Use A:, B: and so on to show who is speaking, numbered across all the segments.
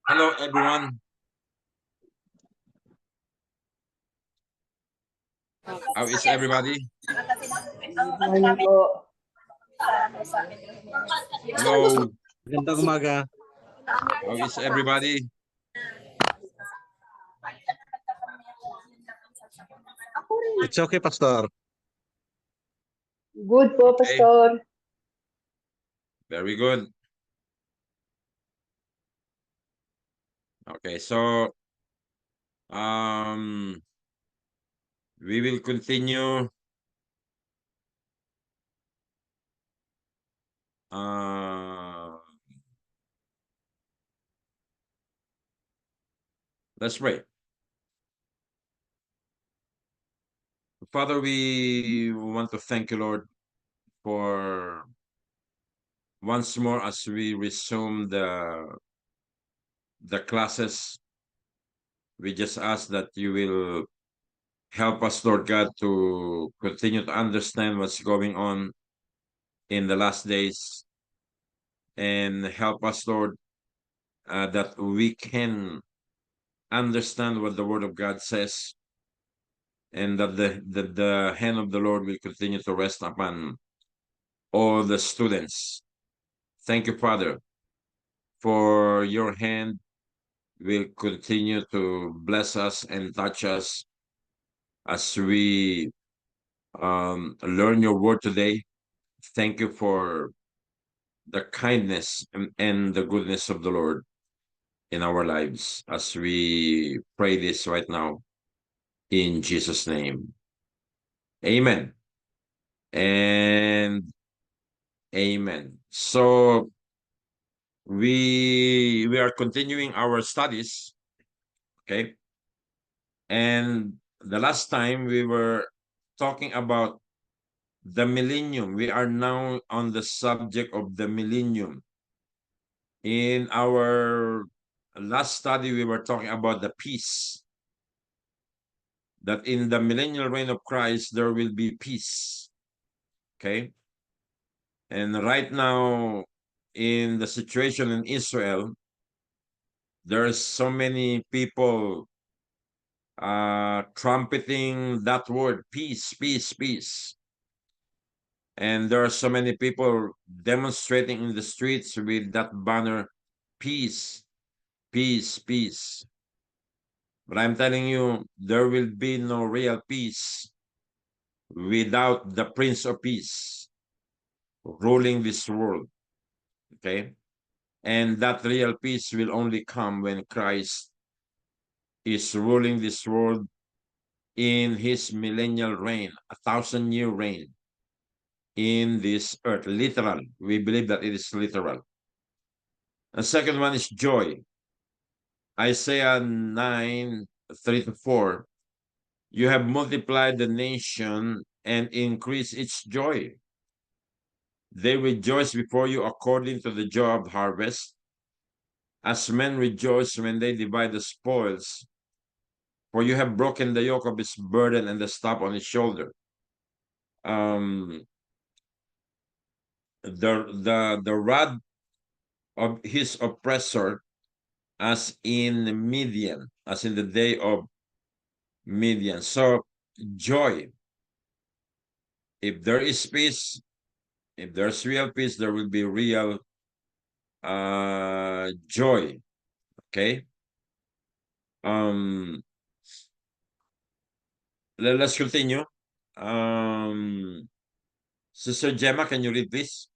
A: Hello, everyone. How is everybody?
B: Morning po.
A: Hello,
C: Magandang umaga.
A: how is everybody?
C: It's okay, Pastor.
B: Good po,
A: Okay,
B: Pastor.
A: very good. Okay, so um, we will continue. Let's pray. Father, we want to thank you, Lord, for once more as we resume the classes. We just ask that you will help us, Lord God, to continue to understand what's going on in the last days, and help us, Lord, that we can understand what the Word of God says, and that the hand of the Lord will continue to rest upon all the students. Thank you, Father, for your hand will continue to bless us and touch us as we learn your word today. Thank you for the kindness and the goodness of the Lord in our lives as we pray this right now in Jesus' name. Amen and amen. So we are continuing our studies, okay? And the last time we were talking about the millennium. We are now on the subject of the millennium. In our last study, we were talking about the peace. That in the millennial reign of Christ, there will be peace. Okay? And right now, in the situation in Israel, there's so many people trumpeting that word, peace, peace, peace. And there are so many people demonstrating in the streets with that banner, peace, peace, peace. But I'm telling you, there will be no real peace without the Prince of Peace ruling this world. Okay? And that real peace will only come when Christ is ruling this world in his millennial reign, 1,000-year reign in this earth. Literal. We believe that it is literal. The second one is joy. Isaiah 9:3-4. You have multiplied the nation and increased its joy. They rejoice before you according to the joy of harvest, as men rejoice when they divide the spoils. For you have broken the yoke of his burden and the staff on his shoulder. The rod of his oppressor, as in Midian, as in the day of Midian. So joy. If there is peace, if there's real peace, there will be real joy. Okay. Um, let's continue. Sister Gemma, can you read this?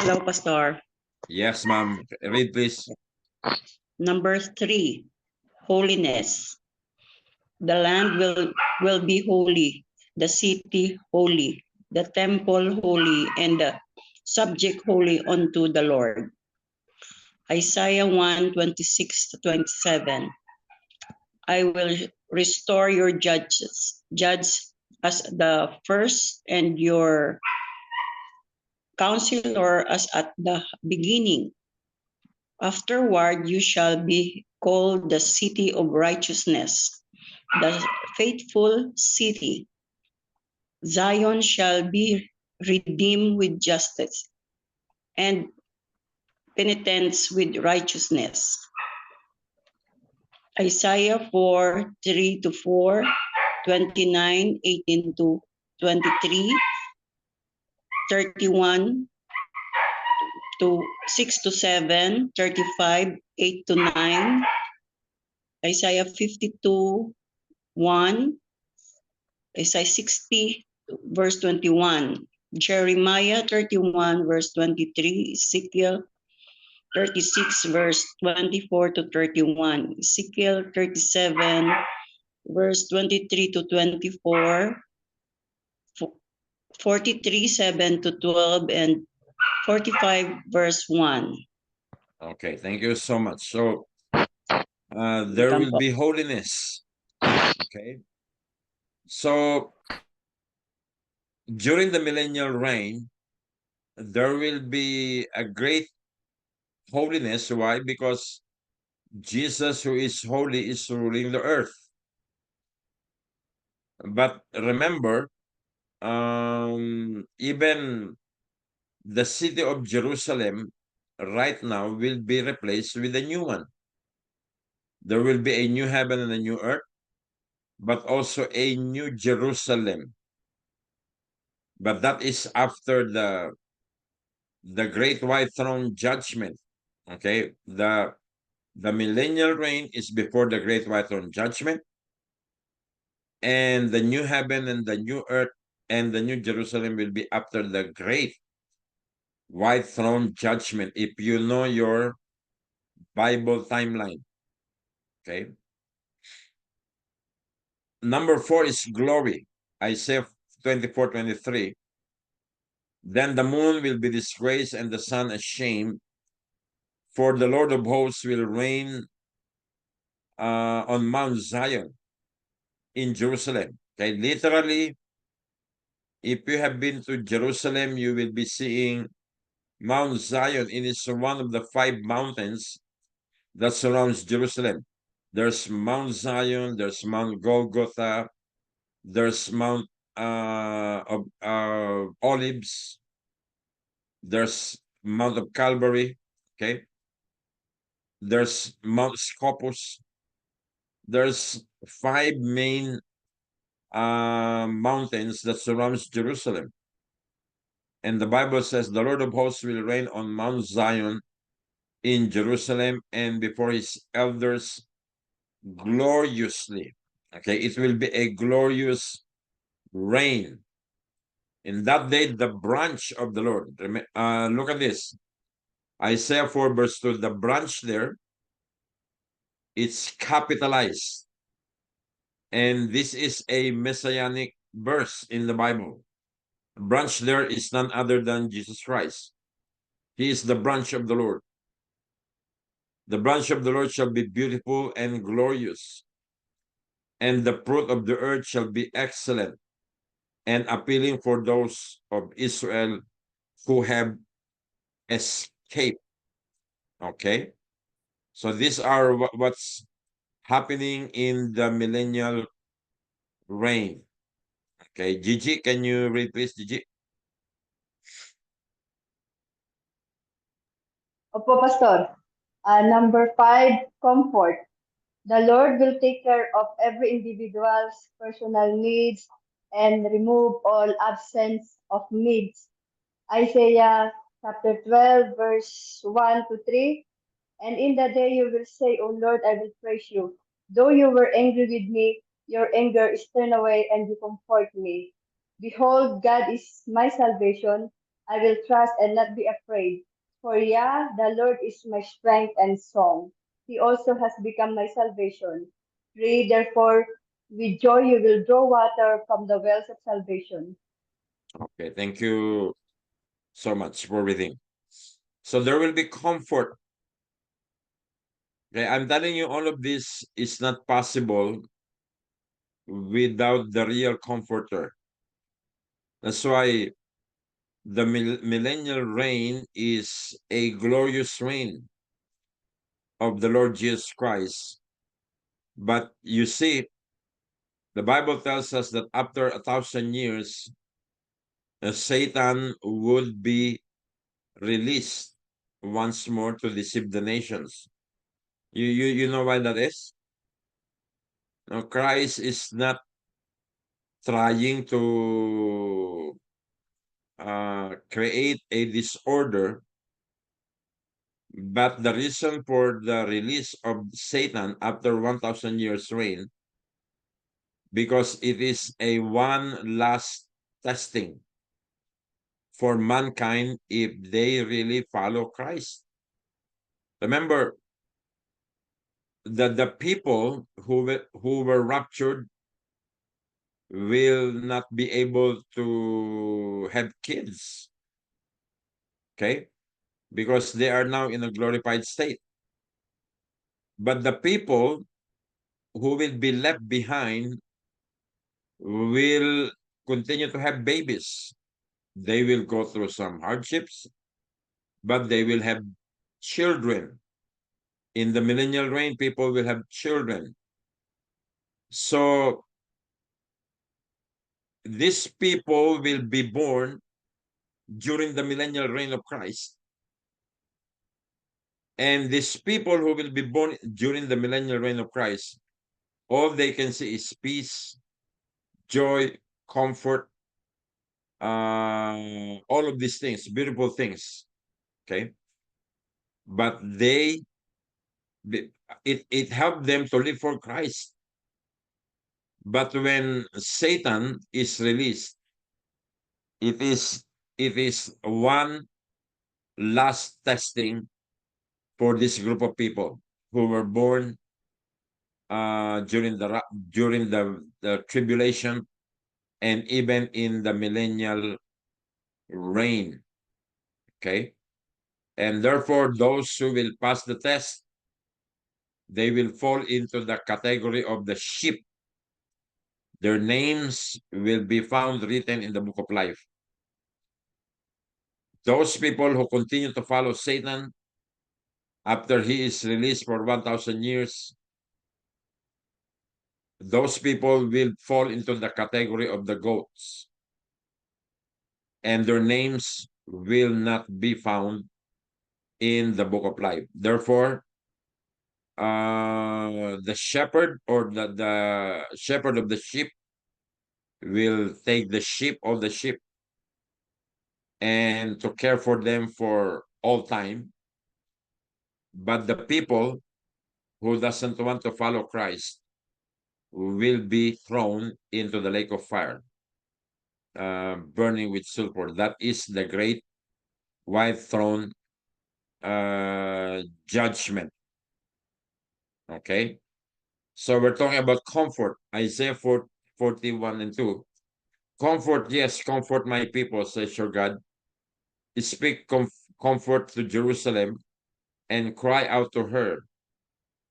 D: Hello, Pastor.
A: Yes, ma'am. Read, please.
D: Number 3, holiness. The land will be holy, the city holy, the temple holy, and the subject holy unto the Lord. Isaiah 1:26-27. I will restore your judge as the first, and your counselor as at the beginning. Afterward, you shall be called the city of righteousness, the faithful city. Zion shall be redeem with justice, and penitence with righteousness. Isaiah 4, 3 to 4, 29, 18 to 23, 31 to 6 to 7, 35, 8 to 9, Isaiah 52, 1, Isaiah 60, verse 21, Jeremiah 31, verse 23, Ezekiel 36, verse 24 to 31, Ezekiel 37, verse 23 to 24, 43, 7 to 12, and 45, verse 1.
A: Okay, thank you so much. So there will be holiness. Okay. So during the millennial reign, there will be a great holiness. Why? Because Jesus, who is holy, is ruling the earth. But remember, even the city of Jerusalem right now will be replaced with a new one. There will be a new heaven and a new earth, but also a new Jerusalem. But that is after the great white throne judgment. Okay, the millennial reign is before the great white throne judgment, and the new heaven and the new earth and the new Jerusalem will be after the great white throne judgment, if you know your Bible timeline. Okay. Number 4 is glory. Isaiah 24:23. Then the moon will be disgraced and the sun ashamed, for the Lord of hosts will reign on Mount Zion in Jerusalem. Okay, literally, if you have been to Jerusalem, you will be seeing Mount Zion. It is one of the 5 mountains that surrounds Jerusalem. There's Mount Zion, there's Mount Golgotha, there's Mount Olives, there's Mount of Calvary, okay? There's Mount Scopus. There's 5 main mountains that surrounds Jerusalem. And the Bible says the Lord of hosts will reign on Mount Zion in Jerusalem and before his elders gloriously. Okay, it will be a glorious reign. In that day, the branch of the Lord. Look at this. Isaiah 4 verse 2, the branch there, it's capitalized. And this is a messianic verse in the Bible. The branch there is none other than Jesus Christ. He is the branch of the Lord. The branch of the Lord shall be beautiful and glorious, and the fruit of the earth shall be excellent and appealing for those of Israel who have escaped. Okay? So these are what's happening in the millennial reign. Okay, Gigi, can you read please, Gigi?
B: Opo, Pastor. Number 5, comfort. The Lord will take care of every individual's personal needs and remove all absence of needs. Isaiah chapter 12, verse 1 to 3. And in the day you will say, O Lord, I will praise you. Though you were angry with me, your anger is turned away and you comfort me. Behold, God is my salvation. I will trust and not be afraid. For the Lord is my strength and song. He also has become my salvation. 3, therefore, with joy you will draw water from the wells of salvation.
A: Okay, thank you so much for reading. So there will be comfort. Okay, I'm telling you, all of this is not possible without the real comforter. That's why the millennial reign is a glorious reign of the Lord Jesus Christ. But you see, the Bible tells us that after 1,000 years, Satan would be released once more to deceive the nations. You know why that is? Now, Christ is not trying to create a disorder, but the reason for the release of Satan after 1,000 years reign, because it is a one last testing for mankind if they really follow Christ. Remember that the people who were raptured will not be able to have kids, okay? Because they are now in a glorified state. But the people who will be left behind will continue to have babies. They will go through some hardships, but they will have children. In the millennial reign, people will have children. So these people will be born during the millennial reign of Christ. And these people who will be born during the millennial reign of Christ, all they can see is peace, joy, comfort, all of these things, beautiful things. Okay. But it helped them to live for Christ. But when Satan is released, it is one last testing for this group of people who were born during the tribulation and even in the millennial reign. Okay. And therefore, those who will pass the test, they will fall into the category of the sheep. Their names will be found written in the book of life. Those people who continue to follow Satan after he is released for 1,000 years, those people will fall into the category of the goats. And their names will not be found in the book of life. Therefore, the shepherd or the shepherd of the sheep will take the sheep of the sheep and to care for them for all time. But the people who doesn't want to follow Christ will be thrown into the lake of fire, burning with sulfur. That is the great white throne judgment. Okay. So we're talking about comfort. Isaiah 41 and 2. Comfort, yes, comfort my people, says your God. Speak comfort to Jerusalem and cry out to her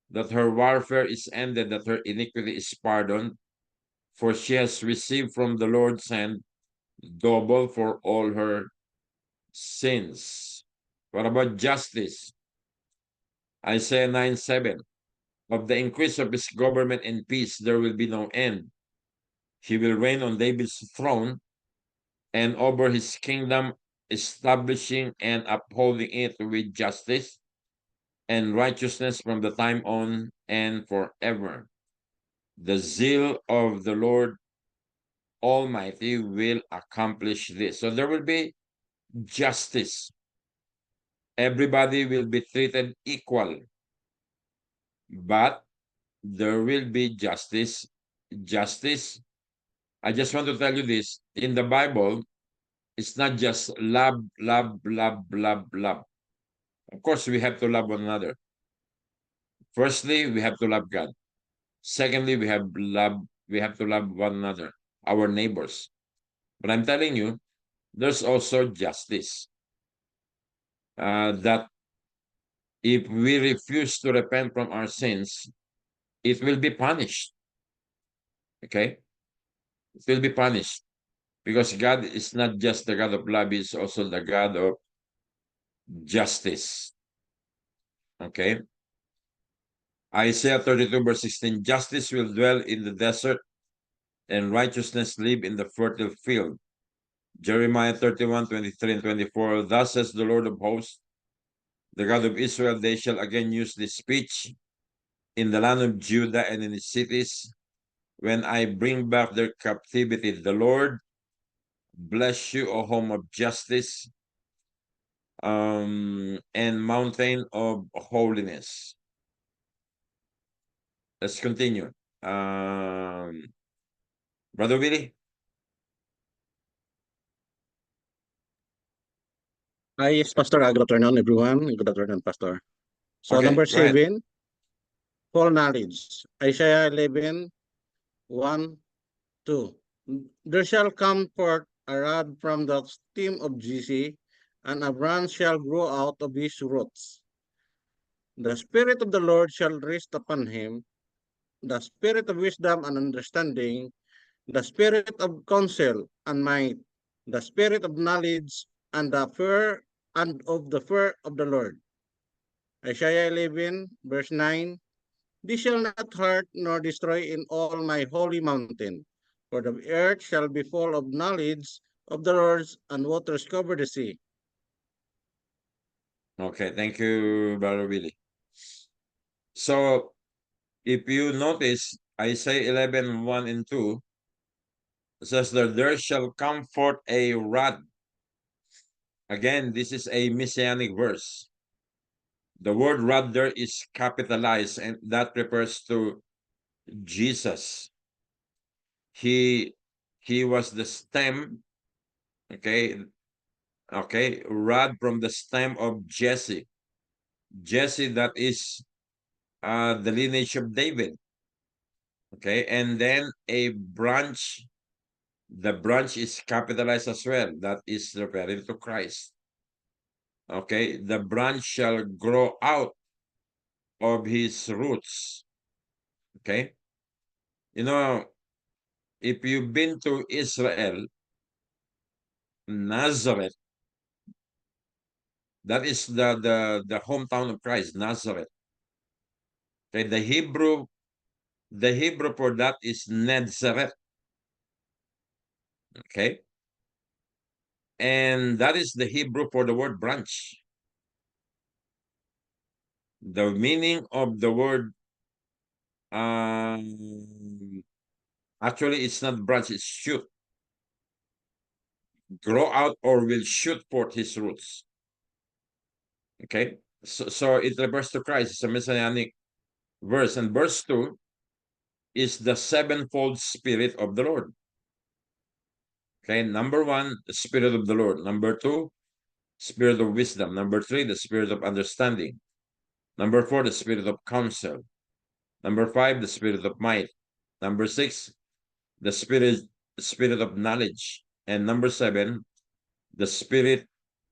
A: that her warfare is ended, that her iniquity is pardoned, for she has received from the Lord's hand double for all her sins. What about justice? Isaiah 9:7. Of the increase of his government and peace, there will be no end. He will reign on David's throne and over his kingdom, establishing and upholding it with justice and righteousness from the time on and forever. The zeal of the Lord Almighty will accomplish this. So there will be justice. Everybody will be treated equal. But there will be justice. Justice, I just want to tell you this. In the Bible, it's not just love, love, love, love, love. Of course, we have to love one another. Firstly, we have to love God. Secondly, we have to love one another, our neighbors. But I'm telling you, there's also justice. That if we refuse to repent from our sins, it will be punished. Okay? It will be punished. Because God is not just the God of love, He's also the God of justice. Okay? Isaiah 32 verse 16, justice will dwell in the desert and righteousness live in the fertile field. Jeremiah 31, 23 and 24. Thus says the Lord of hosts, the God of Israel, they shall again use this speech in the land of Judah and in its cities when I bring back their captivity. The Lord bless you, O home of justice, and mountain of holiness. Let's continue. Brother Willie?
C: Yes, Pastor. Good afternoon, everyone. Good afternoon, Pastor. So,
A: Okay,
C: number
A: go ahead.
C: 7, full knowledge. Isaiah 11, 1, 2. There shall come forth a rod from the stem of Jesse, and a branch shall grow out of his roots. The Spirit of the Lord shall rest upon him, the Spirit of wisdom and understanding, the Spirit of counsel and might, the Spirit of knowledge and the fear of the Lord. Isaiah 11, verse 9. They shall not hurt nor destroy in all my holy mountain, for the earth shall be full of knowledge of the Lord, and waters cover the sea.
A: Okay, thank you, Brother Willie. So, if you notice, Isaiah 11, 1 and 2 says that there shall come forth a rod. Again, this is a messianic verse. The word rod there is capitalized, and that refers to Jesus. He was the stem, okay, rod from the stem of Jesse. Jesse, that is the lineage of David. Okay, and then a branch, the branch is capitalized as well. That is referring to Christ. Okay, the branch shall grow out of his roots. Okay, you know, if you've been to Israel, Nazareth, that is the hometown of Christ, Nazareth. Okay, the Hebrew for that is Nazareth. Okay, and that is the Hebrew for the word branch. The meaning of the word, actually, it's not branch, it's shoot. Grow out or will shoot forth his roots. Okay, so it refers to Christ. It's a messianic verse. And verse 2 is the sevenfold Spirit of the Lord. Okay, number 1, the Spirit of the Lord. Number 2, Spirit of wisdom. Number 3, the Spirit of understanding. Number 4, the Spirit of counsel. Number 5, the Spirit of might. Number 6, the Spirit of knowledge. And number 7, the Spirit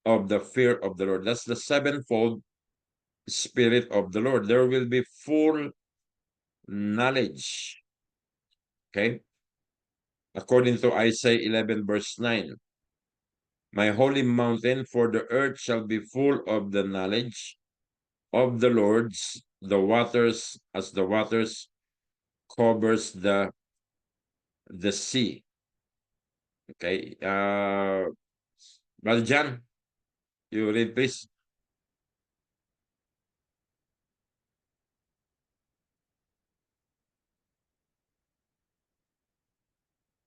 A: of the fear of the Lord. That's the sevenfold Spirit of the Lord. There will be full knowledge. Okay? According to Isaiah 11, verse 9. My holy mountain, for the earth shall be full of the knowledge of the Lord's, the waters, as the waters covers the sea. Okay. Brother John, you read, please.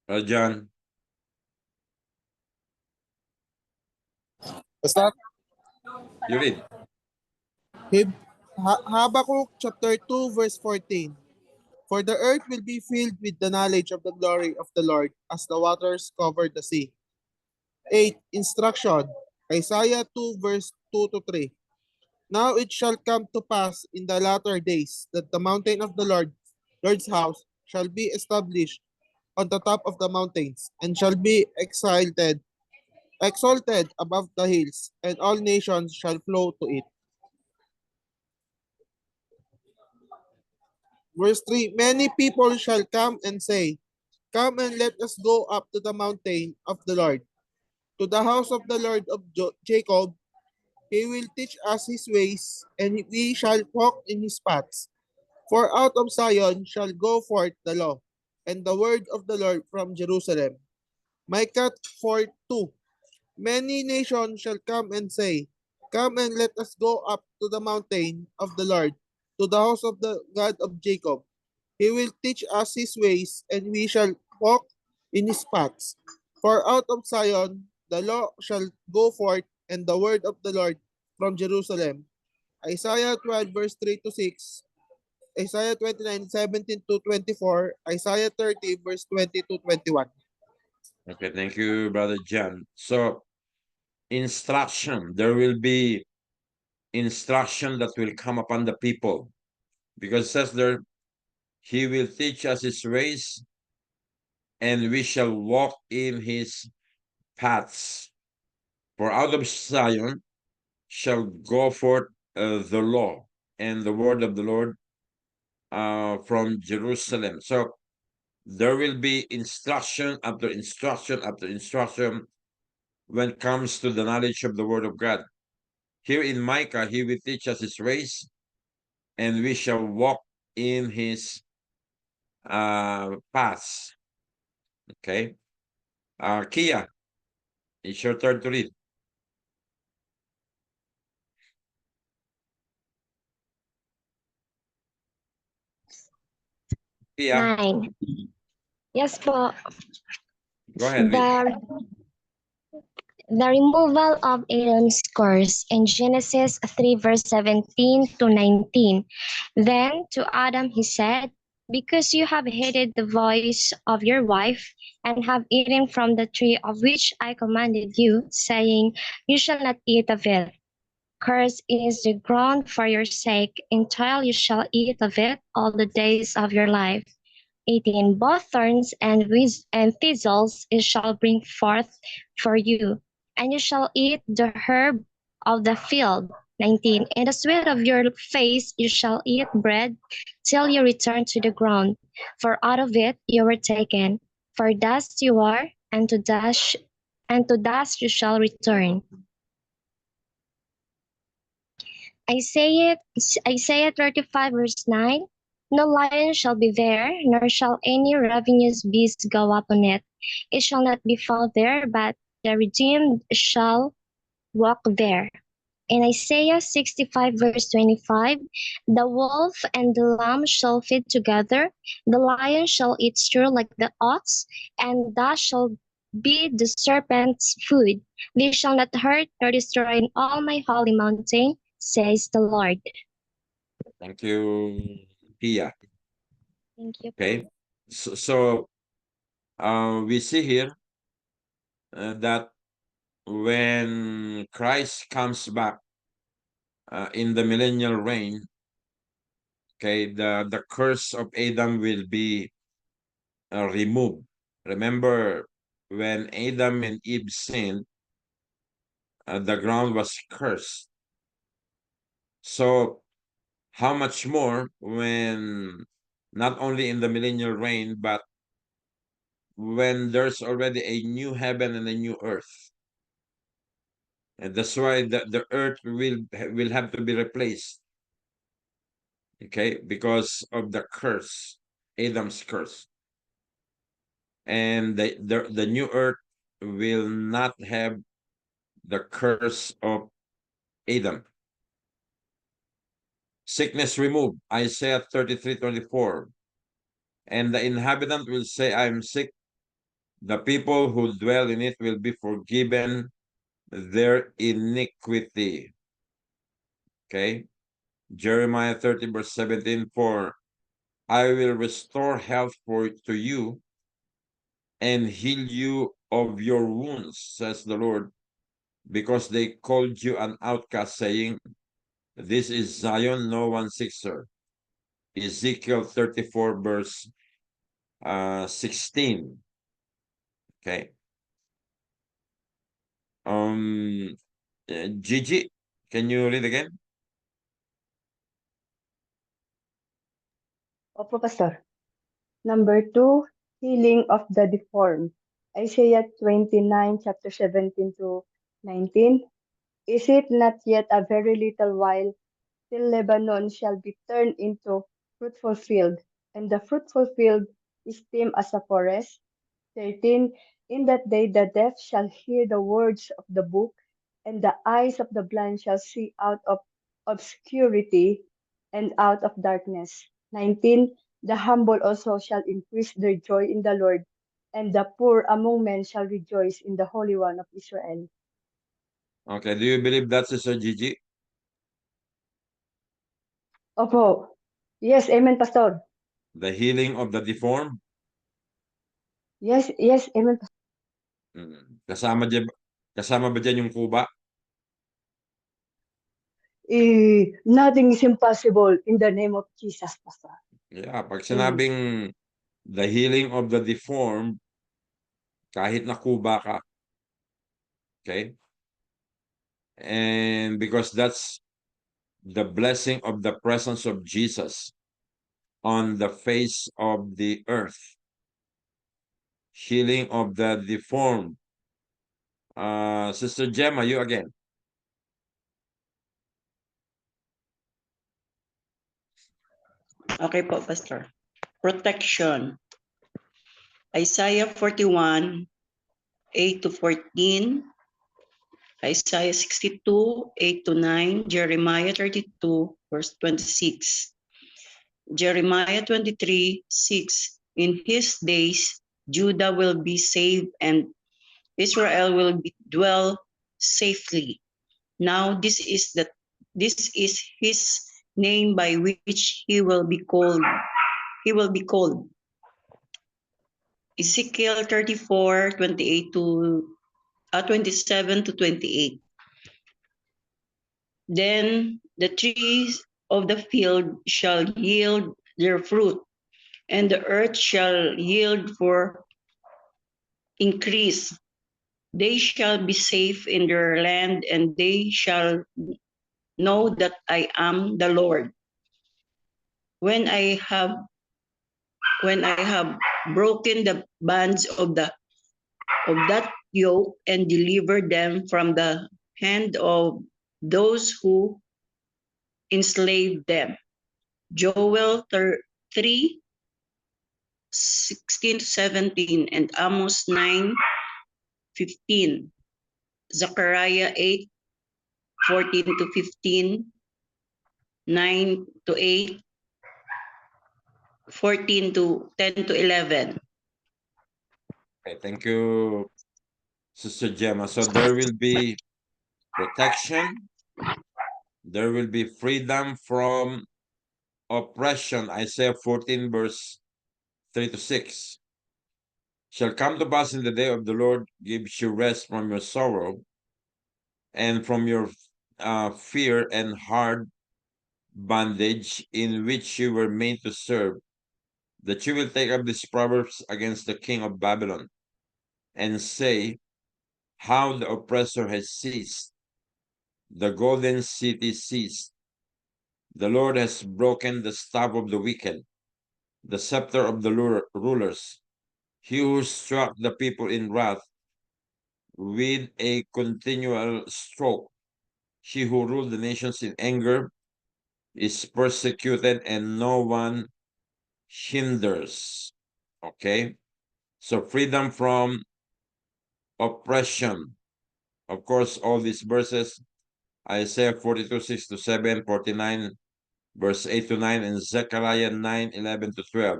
A: Brother John.
E: Basta
A: You read.
E: Habakkuk chapter 2 verse 14. For the earth will be filled with the knowledge of the glory of the Lord as the waters cover the sea. 8. Instruction. Isaiah 2 verse 2 to 3. Now it shall come to pass in the latter days that the mountain of the Lord's house shall be established on the top of the mountains and shall be exalted above the hills, and all nations shall flow to it. Verse 3, many people shall come and say, come and let us go up to the mountain of the Lord, to the house of the Lord of Jacob. He will teach us his ways, and we shall walk in his paths. For out of Zion shall go forth the law, and the word of the Lord from Jerusalem. Micah 4:2. Many nations shall come and say, Come and let us go up to the mountain of the Lord, to the house of the God of Jacob. He will teach us his ways, and we shall walk in his paths. For out of Zion the law shall go forth, and the word of the Lord from Jerusalem. Isaiah 12 verse 3 to 6, Isaiah 29:17 to 24, Isaiah 30 verse 20 to 21.
A: Okay, thank you, Brother John. So, instruction, there will be instruction that will come upon the people, because it says there, he will teach us his ways, and we shall walk in his paths. For out of Zion shall go forth the law and the word of the Lord from Jerusalem. So there will be instruction after instruction after instruction when it comes to the knowledge of the word of God. Here in Micah, he will teach us his ways, and we shall walk in his paths. Okay. Kia, it's your turn to read. Kia,
F: 9. Yes po.
A: go ahead. Read.
F: The removal of Adam's curse in Genesis 3 verse 17 to 19. Then to Adam he said, Because you have hated the voice of your wife, and have eaten from the tree of which I commanded you, saying, You shall not eat of it. Cursed is the ground for your sake, in toil you shall eat of it all the days of your life. 18. Both thorns and thistles it shall bring forth for you, and you shall eat the herb of the field. 19. In the sweat of your face you shall eat bread till you return to the ground, for out of it you were taken. For dust you are, and to dust you shall return. Isaiah 35 verse 9. No lion shall be there, nor shall any ravenous beast go upon it. It shall not be found there, but the redeemed shall walk there. In Isaiah 65 verse 25, the wolf and the lamb shall feed together, the lion shall eat straw like the ox, and that shall be the serpent's food. They shall not hurt nor destroy in all my holy mountain, says the Lord.
A: Thank you, Kia.
F: Thank you.
A: Okay. So we see here that when Christ comes back in the millennial reign, okay, the curse of Adam will be removed. Remember, when Adam and Eve sinned, the ground was cursed. So how much more when not only in the millennial reign, but when there's already a new heaven and a new earth. And that's why the earth will have to be replaced. Okay, because of the curse, Adam's curse. And the new earth will not have the curse of Adam. Sickness removed, Isaiah 33:24. And the inhabitant will say, I am sick. The people who dwell in it will be forgiven their iniquity. Okay. Jeremiah 30 verse 17, for I will restore health to you and heal you of your wounds, says the Lord, because they called you an outcast, saying, This is Zion, no one seeks her. Ezekiel 34 verse 16. Okay. Gigi, can you read again?
B: Opo, Pastor. Number 2, healing of the deformed. Isaiah 29, chapter 17 to 19. Is it not yet a very little while till Lebanon shall be turned into fruitful field, and the fruitful field esteemed as a forest? 13. In that day the deaf shall hear the words of the book, and the eyes of the blind shall see out of obscurity and out of darkness. 19. The humble also shall increase their joy in the Lord, and the poor among men shall rejoice in the Holy One of Israel.
A: Okay, do you believe that, Sister Gigi?
B: Opo. Yes, amen, Pastor.
A: The healing of the deformed?
B: Yes, amen, Pastor.
A: Kasama ba dyan yung kuba?
B: Nothing is impossible in the name of Jesus, Pastor.
A: Yeah, pag sinabing the healing of the deformed, kahit na kuba ka. Okay? And because that's the blessing of the presence of Jesus on the face of the earth. Healing of the deformed. Sister Gemma, you again.
D: Okay po, Pastor. Protection. Isaiah 41, 8 to 14. Isaiah 62, 8 to 9. Jeremiah 32, verse 26. Jeremiah 23, 6. In his days, Judah will be saved and Israel will dwell safely. Now this is his name by which he will be called. He will be called. Ezekiel 34, 28 to 27 to 28. Then the trees of the field shall yield their fruit, and the earth shall yield for increase. They shall be safe in their land, and they shall know that I am the Lord. When I have broken the bands of that yoke and delivered them from the hand of those who enslaved them. Joel 3, 16 to 17, and Amos 9, 15. Zechariah 8, 14 to 15, 9 to 8, 14 to 10 to 11.
A: Okay, thank you, Sister Gemma. So there will be protection. There will be freedom from oppression. Isaiah 14, verse 3 to 6. Shall come to pass in the day of the Lord gives you rest from your sorrow and from your fear and hard bondage in which you were made to serve, that you will take up these proverbs against the king of Babylon and say, how the oppressor has ceased, the golden city ceased. The Lord has broken the staff of the wicked, the scepter of the rulers. He who struck the people in wrath with a continual stroke. He who ruled the nations in anger is persecuted and no one hinders. Okay? So freedom from oppression. Of course, all these verses, Isaiah 42, 6 to 7, 49, verse 8 to 9, and Zechariah 9, 11 to 12.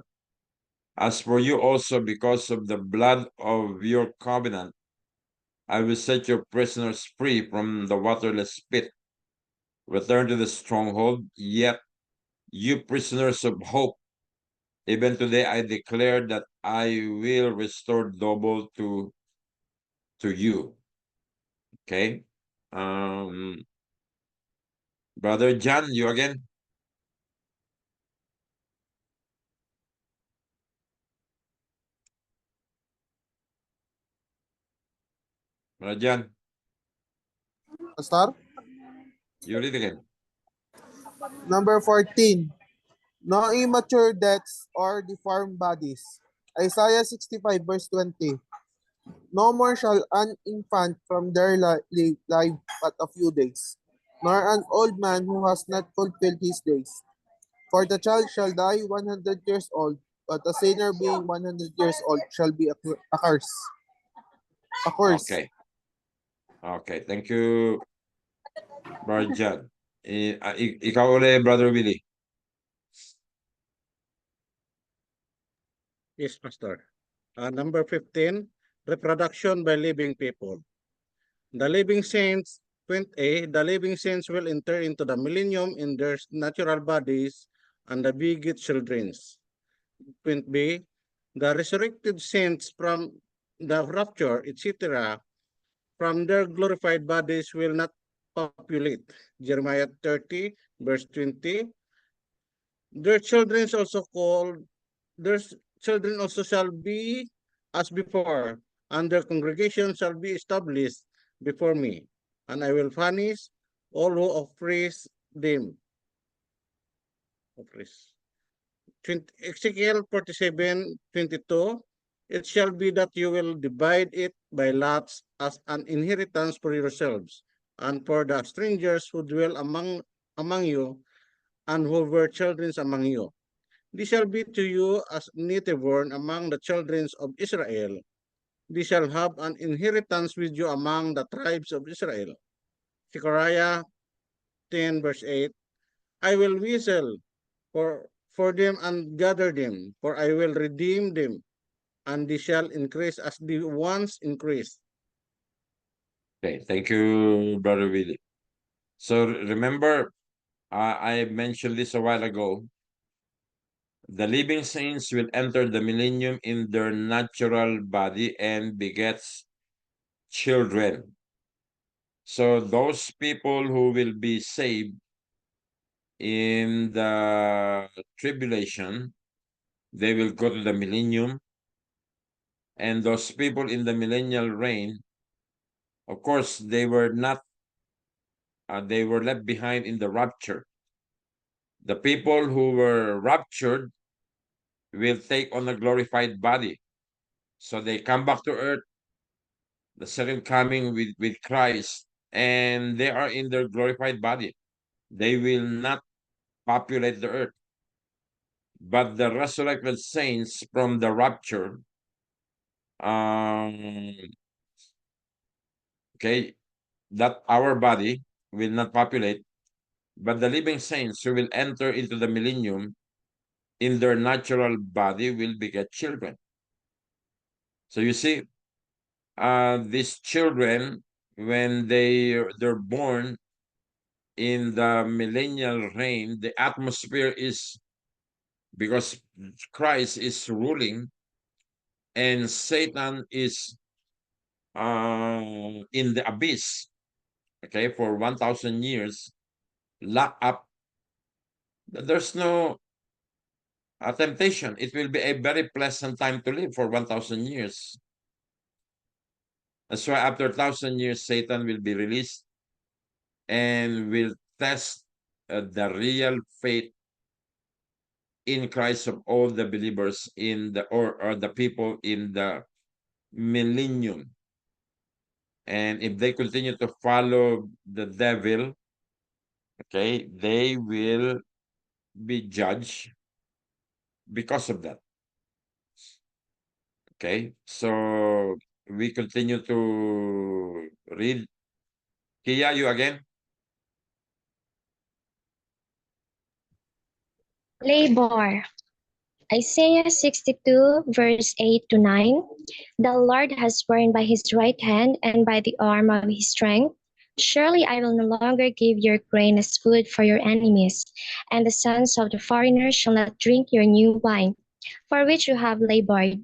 A: As for you also, because of the blood of your covenant, I will set your prisoners free from the waterless pit. Return to the stronghold, yet you prisoners of hope. Even today I declare that I will restore double to you. Okay. Brother John, you again? Brother John,
E: Pastor?
A: you read again.
E: Number 14. No immature deaths or deformed bodies. Isaiah 65 verse 20. No more shall an infant from their life but a few days, nor an old man who has not fulfilled his days. For the child shall die 100 years old, but a sinner being 100 years old shall be accursed. a curse.
A: Okay. Okay, thank you, Brother John. Ikaw ulit, Brother Willie.
C: Yes, Pastor. Number 15, reproduction by living people. The living saints, point A, the living saints will enter into the millennium in their natural bodies and the beget children's. Point B, the resurrected saints from the rapture, etc., from their glorified bodies will not populate. Jeremiah 30, verse 20. Their children also called, their children also shall be as before, and their congregation shall be established before me, and I will punish all who oppress them. Oppress. Ezekiel 47:22, it shall be that you will divide it by lots as an inheritance for yourselves, and for the strangers who dwell among you, and who were children among you. This shall be to you as native born among the children of Israel. They shall have an inheritance with you among the tribes of Israel. Zechariah 10 verse 8, I will whistle for them and gather them, for I will redeem them, and they shall increase as they once increased.
A: Okay, thank you, Brother Willie. So remember, I mentioned this a while ago. The living saints will enter the millennium in their natural body and begets children. So those people who will be saved in the tribulation, they will go to the millennium. And those people in the millennial reign, of course, they were not, they were left behind in the rapture. The people who were raptured will take on a glorified body. So they come back to earth, the second coming with Christ, and they are in their glorified body. They will not populate the earth. But the resurrected saints from the rapture, okay, that our body will not populate, but the living saints who will enter into the millennium in their natural body will beget children. So you see, these children, when they're born in the millennial reign, the atmosphere is, because Christ is ruling and Satan is in the abyss, okay, for 1,000 years, locked up. There's no temptation. It will be a very pleasant time to live for 1,000 years. That's why after 1,000 years, Satan will be released and will test the real faith in Christ of all the believers in the or the people in the millennium. And if they continue to follow the devil, okay, they will be judged because of that. Okay, so we continue to read. Kia, you again?
F: Labor. Isaiah 62, verse 8 to 9. The Lord has sworn by his right hand and by the arm of his strength. Surely I will no longer give your grain as food for your enemies, and the sons of the foreigners shall not drink your new wine, for which you have labored.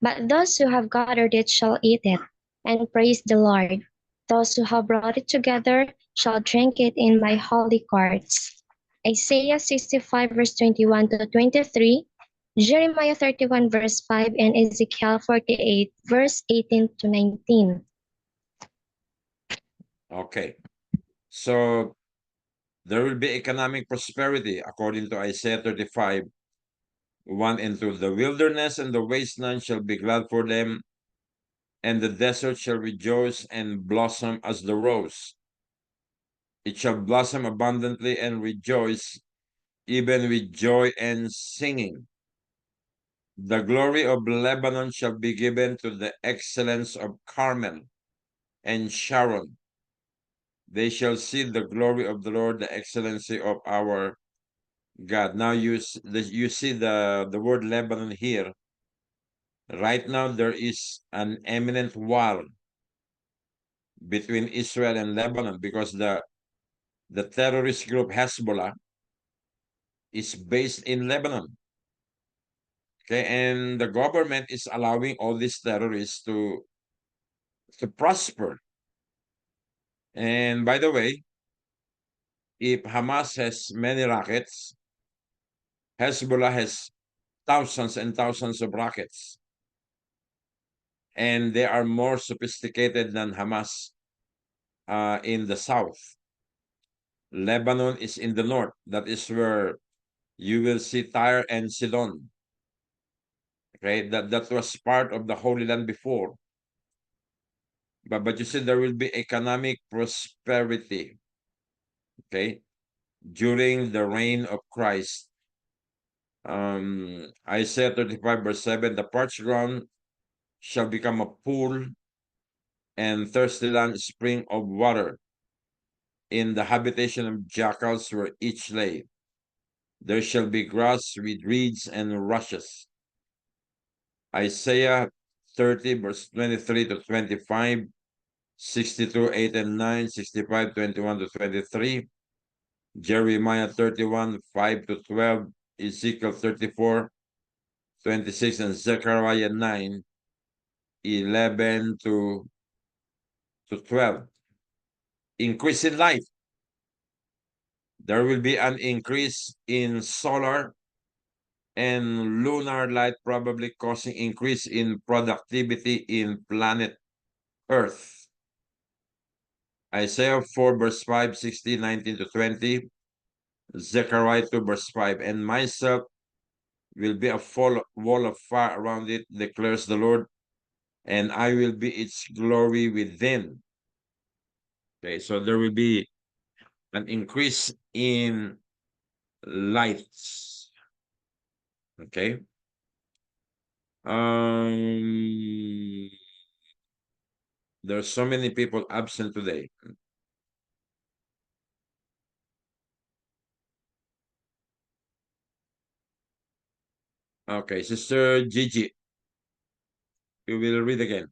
F: But those who have gathered it shall eat it, and praise the Lord. Those who have brought it together shall drink it in my holy courts. Isaiah 65, verse 21 to 23. Jeremiah 31 verse 5 and Ezekiel 48 verse 18 to 19.
A: Okay, so there will be economic prosperity according to Isaiah 35, 1 and 2. The wilderness and the wasteland shall be glad for them, and the desert shall rejoice and blossom as the rose. It shall blossom abundantly and rejoice, even with joy and singing. The glory of Lebanon shall be given to the excellence of Carmel and Sharon. They shall see the glory of the Lord, the excellency of our God. Now you see the word Lebanon here. Right now there is an imminent war between Israel and Lebanon because the terrorist group Hezbollah is based in Lebanon. Okay, and the government is allowing all these terrorists to prosper. And by the way, if Hamas has many rockets, Hezbollah has thousands and thousands of rockets. And they are more sophisticated than Hamas in the south. Lebanon is in the north. That is where you will see Tyre and Sidon. Okay, that was part of the Holy Land before. But you see, there will be economic prosperity, okay, during the reign of Christ. Isaiah 35 verse 7, the parched ground shall become a pool, and thirsty land a spring of water. In the habitation of jackals where each lay, there shall be grass with reeds and rushes. Isaiah 30 verse 23 to 25, 62, 8 and 9, 65, 21 to 23, Jeremiah 31, 5 to 12, Ezekiel 34, 26, and Zechariah 9, 11 to 12. Increase in light. There will be an increase in solar and lunar light, probably causing increase in productivity in planet Earth. Isaiah 4 verse 5, 16, 19 to 20, Zechariah 2 verse 5, and myself will be a wall of fire around it, declares the Lord, and I will be its glory within. Okay, so there will be an increase in lights. Okay. There's so many people absent today. Okay, Sister Gigi, you will read again.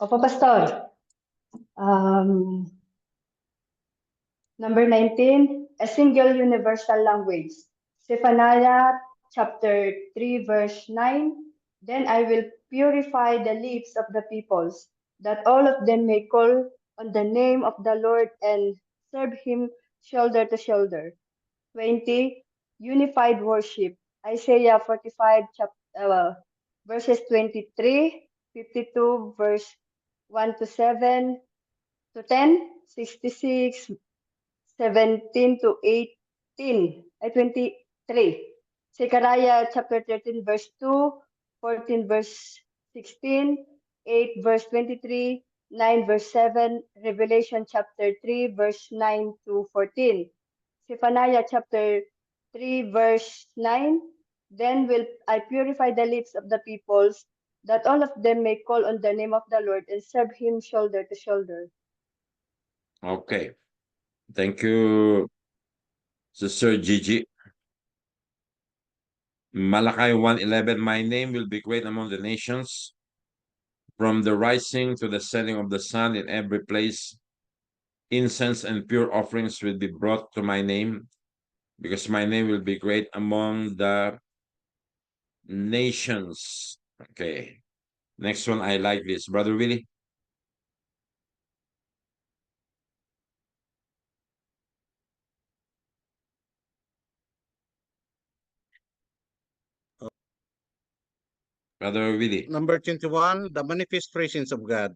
B: Opo, Pastor. Number 19, a single universal language. Zephaniah chapter 3 verse 9, then I will purify the lips of the peoples, that all of them may call on the name of the Lord and serve him shoulder to shoulder. 20, unified worship. Isaiah 45 verses 23, 52 verse 1 to 7 to 10, 66, 17 to 18, 23. Zechariah chapter 13 verse 2, 14 verse 16, 8 verse 23, 9 verse 7, Revelation chapter 3 verse 9 to 14. Zephaniah chapter 3 verse 9, then will I purify the lips of the peoples, that all of them may call on the name of the Lord and serve him shoulder to shoulder.
A: Okay. Thank you, Sister Gigi. Malachi 1:11, my name will be great among the nations. From the rising to the setting of the sun in every place, incense and pure offerings will be brought to my name, because my name will be great among the nations. Okay. Next one, I like this. Brother Willie. Brother Willie.
C: Number 21, the manifest presence of God.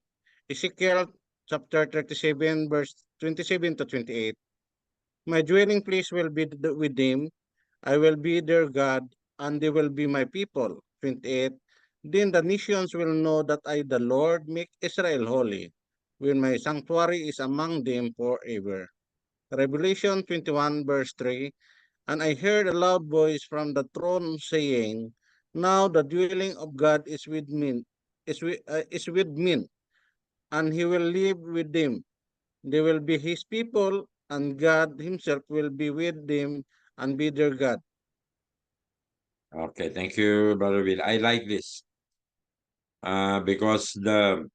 C: Ezekiel chapter 37, verse 27 to 28. My dwelling place will be with them. I will be their God, and they will be my people. 28. Then the nations will know that I, the Lord, make Israel holy, when my sanctuary is among them forever. Revelation 21, verse 3. And I heard a loud voice from the throne saying, "Now the dwelling of God is with men, is with men, and he will live with them. They will be his people, and God himself will be with them and be their God."
A: Okay, thank you, Brother Will. I like this because the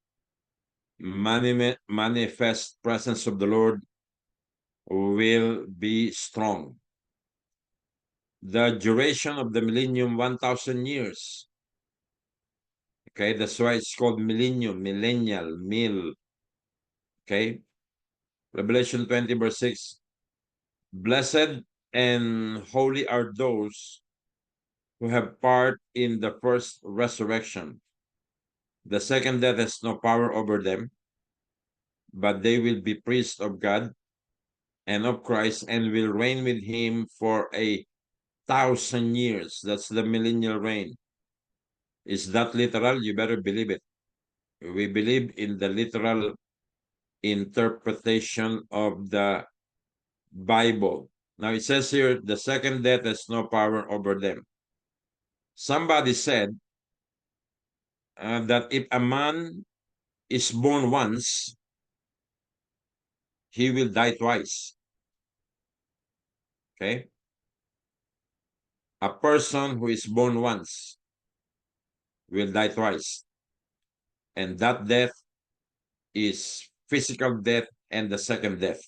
A: manifest presence of the Lord will be strong. The duration of the millennium, 1,000 years. Okay, that's why it's called millennium, millennial, mil. Okay, Revelation 20, verse 6. Blessed and holy are those who have part in the first resurrection. The second death has no power over them, but they will be priests of God and of Christ and will reign with him for 1,000 years. That's the millennial reign. Is that literal? You better believe it. We believe in the literal interpretation of the Bible. Now it says here, the second death has no power over them. Somebody said that if a man is born once, he will die twice. Okay? A person who is born once will die twice. And that death is physical death and the second death.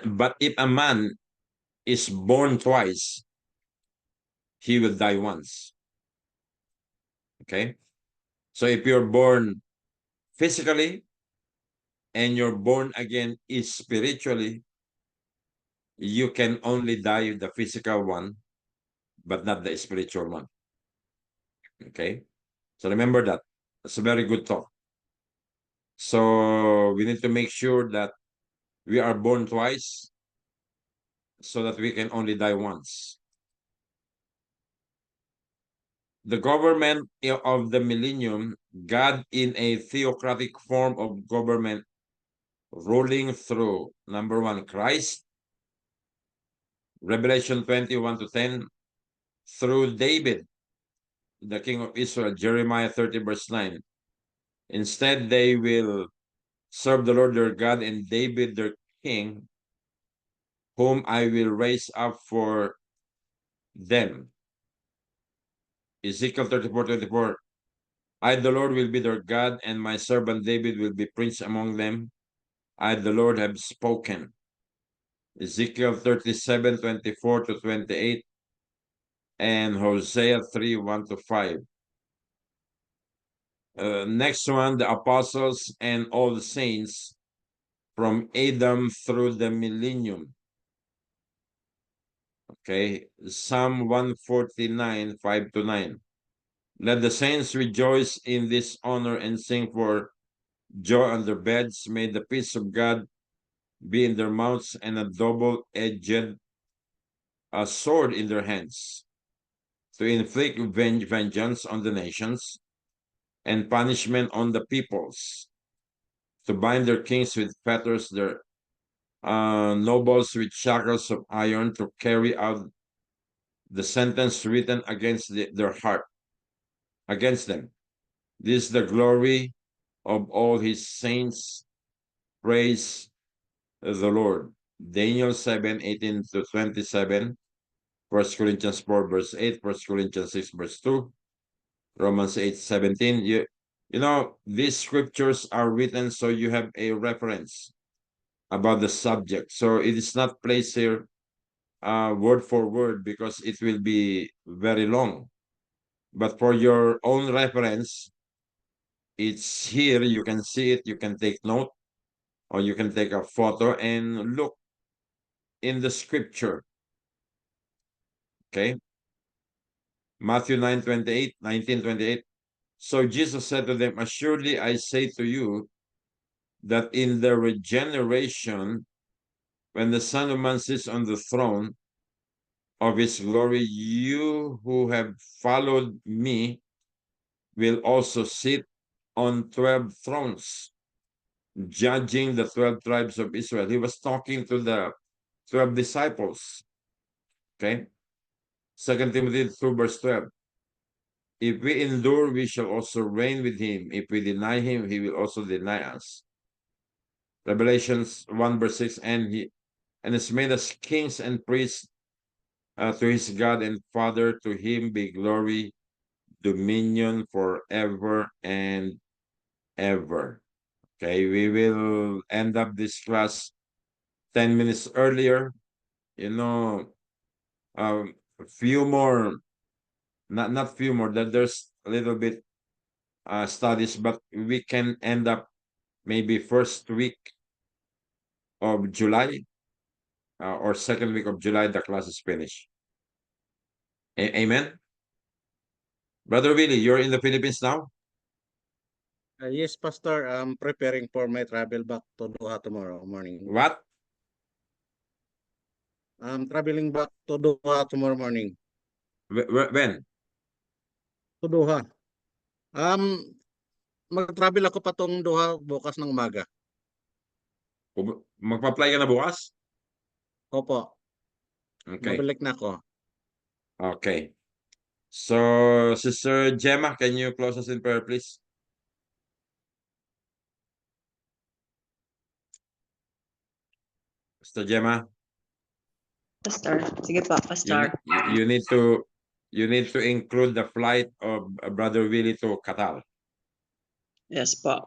A: But if a man is born twice, he will die once. Okay? So if you're born physically and you're born again is spiritually, you can only die the physical one, but not the spiritual one. Okay? So remember that. That's a very good thought. So we need to make sure that we are born twice so that we can only die once. The government of the millennium, God in a theocratic form of government ruling through, number one, Christ, Revelation 21 to 10, through David, the king of Israel, Jeremiah 30 verse 9. Instead, they will serve the Lord their God and David their king, whom I will raise up for them. Ezekiel 34:24. I, the Lord, will be their God, and my servant David will be prince among them. I, the Lord, have spoken. Ezekiel 37:24 to 28, and Hosea 3:1 to 5. Next one, the apostles and all the saints from Adam through the millennium. Okay, Psalm 149, 5 to 9. Let the saints rejoice in this honor and sing for joy on their beds. May the peace of God be in their mouths and a double-edged sword in their hands, to inflict vengeance on the nations and punishment on the peoples, to bind their kings with fetters, their nobles with shackles of iron, to carry out the sentence written against their heart, against them. This is the glory of all his saints. Praise the Lord. Daniel 7:18 to 27, 1 Corinthians 4 verse 8, 1 Corinthians 6 verse 2, Romans 8:17. You know, these scriptures are written so you have a reference about the subject. So it is not placed here word for word because it will be very long. But for your own reference, it's here. You can see it. You can take note, or you can take a photo and look in the scripture. Okay. Matthew 9:28, 19:28. So Jesus said to them, assuredly I say to you that in the regeneration, when the Son of Man sits on the throne of his glory, you who have followed me will also sit on 12 thrones, judging the 12 tribes of Israel. He was talking to the 12 disciples. Okay. 2 Timothy 2 verse 12. If we endure, we shall also reign with him. If we deny him, he will also deny us. Revelations 1 verse 6, and has made us kings and priests to his God and Father. To him be glory, dominion forever and ever. Okay, we will end up this class 10 minutes earlier. You know, a few more, not few more, that there's a little bit studies, but we can end up maybe first week of July or second week of July, the class is finished. Amen. Brother Willie, you're in the Philippines now?
C: Yes, Pastor. I'm preparing for my travel back to Doha tomorrow morning.
A: What?
C: I'm traveling back to Doha tomorrow morning.
A: When?
C: To Doha. Mag-travel ako patong Doha bukas ng umaga.
A: Magpa-fly ka na bukas?
C: Opo,
A: Okay.
C: babalik na ako.
A: Okay. So, Sister Gemma, can you close us in prayer, please? Sister Gemma,
D: Pastor. Sige po, Pastor.
A: you need to include the flight of Brother Willie to Qatar.
D: Yes po.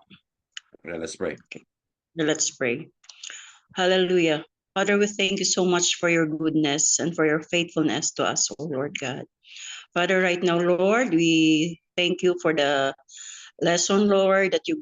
A: Okay, let's pray.
D: Let's pray. Hallelujah. Father, we thank you so much for your goodness and for your faithfulness to us, O Lord God. Father, right now, Lord, we thank you for the lesson, Lord, that you